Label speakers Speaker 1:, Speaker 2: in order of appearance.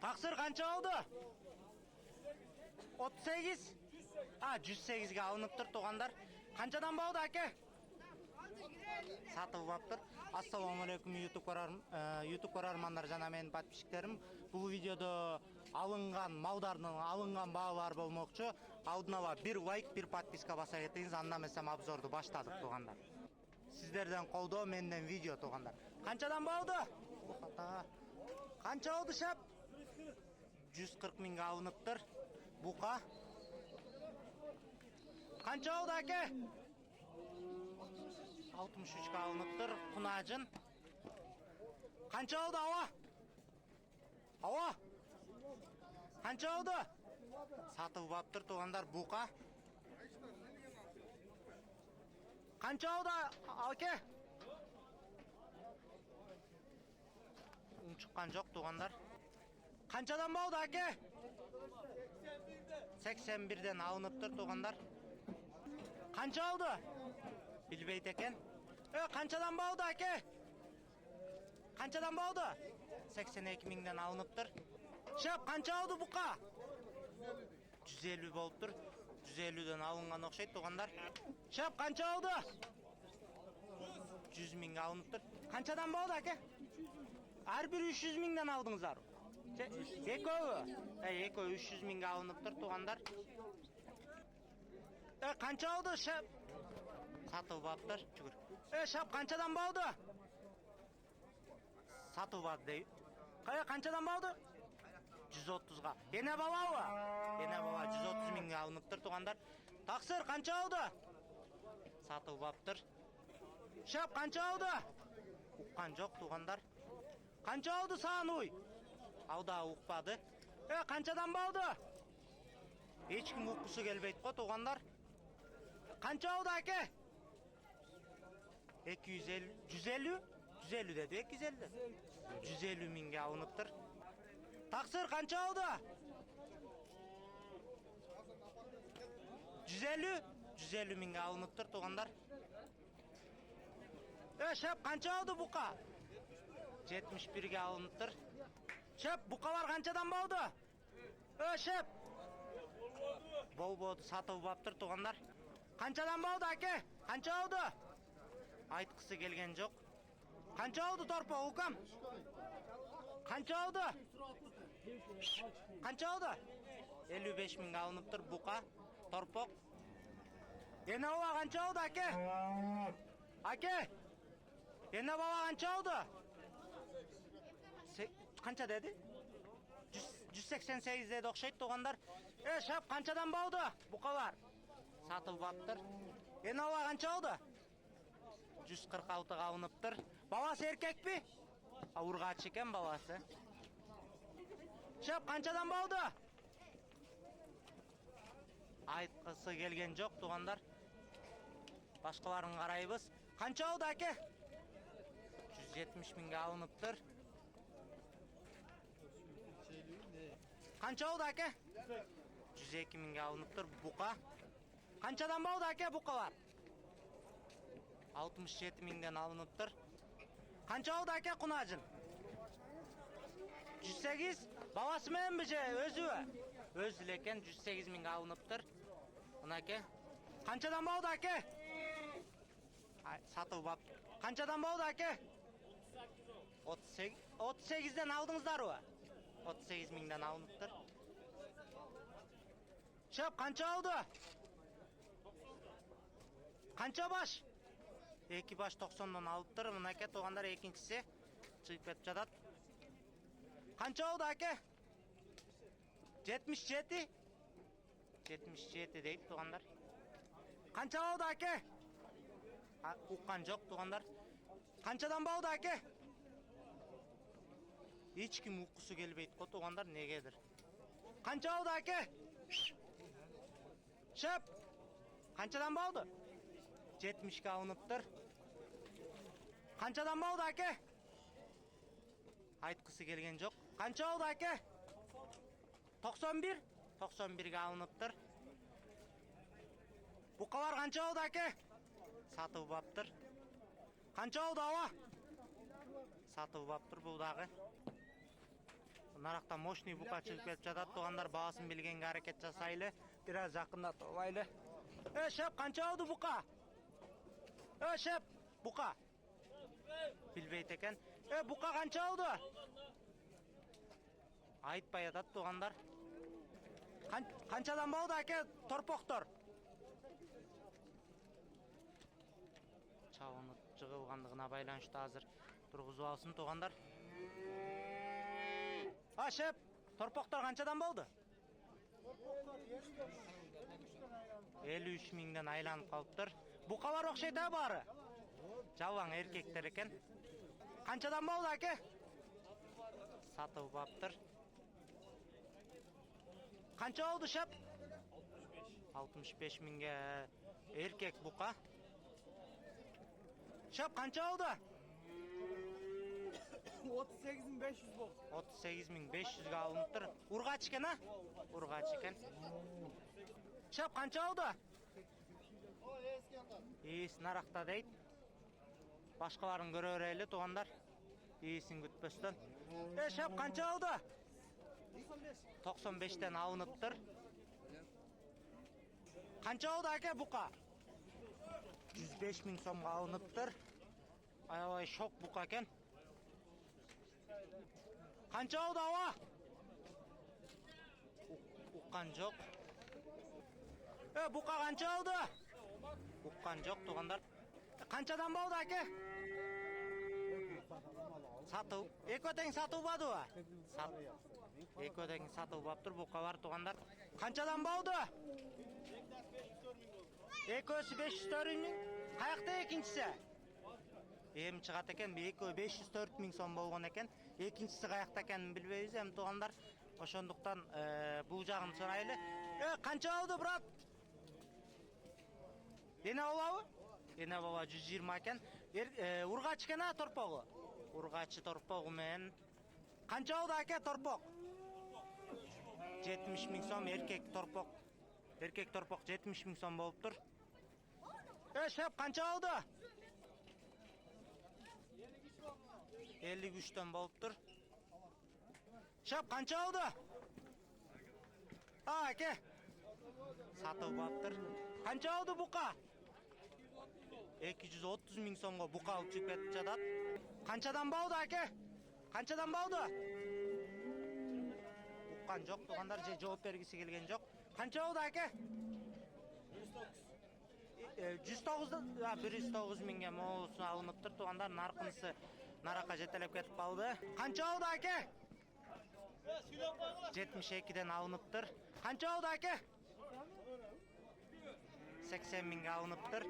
Speaker 1: Тақсыр қанша алды? 38? 108-ге алынып тұр туғандар. Қаншадан бауды әке? Сатып баптыр. Ассаламу-алейкум YouTube көрермандар жана менин подписчиктерим. Бұл видеода алынған малдардың алынған бағалар болмокчу. Алдын ала bir лайк, bir подписка баса кетиңиз, анда эмесем обзорду баштадык туғандар. Сиздерден колдоо, менден видео туғандар. Қаншадан бауды? Қанша алды шап? 140 миңге алыныптыр. Буқа. Қанша алды әке? 63-ке алыныптыр. Құнажын. Қанша алды ауа? Ауа? Қанша алды? Сатып баптыр туғандар. Буқа. Қанша алды әке? Шыққан жоқ туғандар. Қаншадан бауды әке? 81-ден алынып тұр туғандар. Қанша алды? Білбейді екен. Қаншадан бауды әке? Қаншадан бауды? 82 миңден алынып тұр. Шап, қанша алды бұқа? 150 болып тұр. 150-ден алынған оқшайды туғандар. Шап, қанша алды? 100 миңге алынып тұр. Қаншадан бауды әке? Әрбір 300 миңден алдыңыздар. Екеуі 300 миңге алынып тұр туғандар. Қанша алды шап? Сатып баптыр. Шап, қаншадан бауды? Сатып бады дей. Қаншадан бауды? 130-ға. Ене бала ва? Ене бала 130 миңге алынып тұр туғандар. Тақсыр, қанша алды? Сатып баптыр. Шап, қанша алды? Ұққан жоқ туғандар. Қанша алды саған ой? Алда ұқпады. Қаншадан бауды? Ешкім ұққысы келбейді қо туғандар. Қанша алды әке? 250, 150? 150 деді, 250. 150 миңге алынып тұр. Тақсыр, қанша алды? 150? 150 миңге алынып тұр туғандар. Шап, қанша алды бұқа? 71-ге алынып тұр. Шап, бұқалар қаншадан бауды? Шап. Бол-болды сатып баптыр туғандар. Қаншадан бауды әке? Қанша алды? Айтқысы келген жоқ. Қанша алды торпа ұқам? Қанша алды? Қанша алды? 55 миңге алынып тұр бұқа, торпоқ. Ене бала қанша алды әке? Әке? Ене бала қанша алды? Қанша деді? 188 деді оқшайды туғандар. Шап, қаншадан бауды? Бұқалар. Сатып баптыр. Ене бала қанша алды? 146-ға алынып тұр. Баласы еркек пе? Ауырға чекен баласы. Шап, қаншадан бауды? Айтқысы келген жоқ туғандар. Башқаларын қарайбыз. Қанша алды әке? 170 миңге алынып тұр. Қанша алды әке? 102 миңге алынып тұр. Бұқа. Қаншадан бауды әке бұқалар? 67 миңден алынып тұр. Қанша алды әке құнажын? 108? Баласы мен біже өзі? Өзі лекен 108 миңге алынып тұр. Құна әке. Қаншадан бауды әке? Сатып бап. Қаншадан бауды әке? 38-ден алдыңыздар ва? 38 миңден алынып тұр. Шап, қанша алды? Қанша баш? 2 баш 90-ден алып тұр. Мұна әке тоғандар екіншісі шығып кетіп жатады. Қанша алды әке? 77? 77 дейді тоғандар. Қанша алды әке? Ұққан жоқ тоғандар. Қаншадан бауды әке? Ешкім ұққысы келбейді қо тоғандар, негедір. Қанша алды әке? Шап, қаншадан бауды? 70-ке алынып тұр. Қаншадан бауды әке? Айтқысы келген жоқ. Қанша алды әке? 91? 91-ге алынып тұр. Бұқалар қанша алды әке? Сатып баптыр. Қанша алды ауа? Сатып баптыр бұлдағы. Нарақта мощный бука чыгып кетип жатат. Тугандар баасын билгенге аракет жасайлы. Бир аз жакындатып алайлы. Шеп, канча болду бука? Шеп, бука. Билбейт экен. Бука канча болду? Айтпай жатат тугандар. Канчадан болду аке торпоктор? Чабыны жыгылгандыгына байланыштуу азыр тургузуп алсын тугандар. Шеп, торпоктор канчадан болду? 53 миңден айланып калыптыр. Букалар окшойт баары? Жалаң эркектер экен. Канчадан болду аке? Сатып баптыр. Канча болду шеп? 65 миңге эркек бука. Шеп, канча болду?
Speaker 2: 38.500 болду.
Speaker 1: 38.500 алыныптыр. Ургач экен, Ургач экен. Шеп, канча болду? Наракта дейт. Башкаларын көрө берели тугандар. Ээсин күтпөстөн. Шеп, канча болду? 95тен алыныптыр. Канча болду аке бука? 105 миң сомго алыныптыр. Аябай шок бука экен. Канча болду аба? Уккан жок. Бука канча болду? Уккан жок тугандар. Канчадан болду аке? Сатып. Экөө тең сатылбадыбы? Экөө тең сатылбаптыр бука бар тугандар. Канчадан болду? Экөөсү 504 миң. Каякта экинчиси? Эми чыгат экен, экөө 504 миң сом болгон экен. Экинчиси каякта экенин билбейбиз эми тугандар. Ошондуктан бул жагын сурайлы. Канча болду, брат? Эне болобу? Эне бала 120 экен. Ургач экен торпогу? Ургачы торпогу менен. Канча болду аке торпок? 70 миң сом эркек торпок. Эркек торпок 70 миң сом болуптур. Шеп, канча болду? 53төн болуптур. Шеп, канча болду? Аке. Сатып баптыр. Канча болду бука? 230 миң сомго бука алып чыгып кетип жатат. Канчадан болду аке? Канчадан болду? Уккан жок тугандар, же жооп бергиси келген жок. Канча болду аке? 109 миңге моосу алыныптыр тугандар. Наркынысы наракка жетелеп кетип калды. Канча болду аке? 72ден алыныптыр. Канча болду аке? 80 миңге алыныптыр.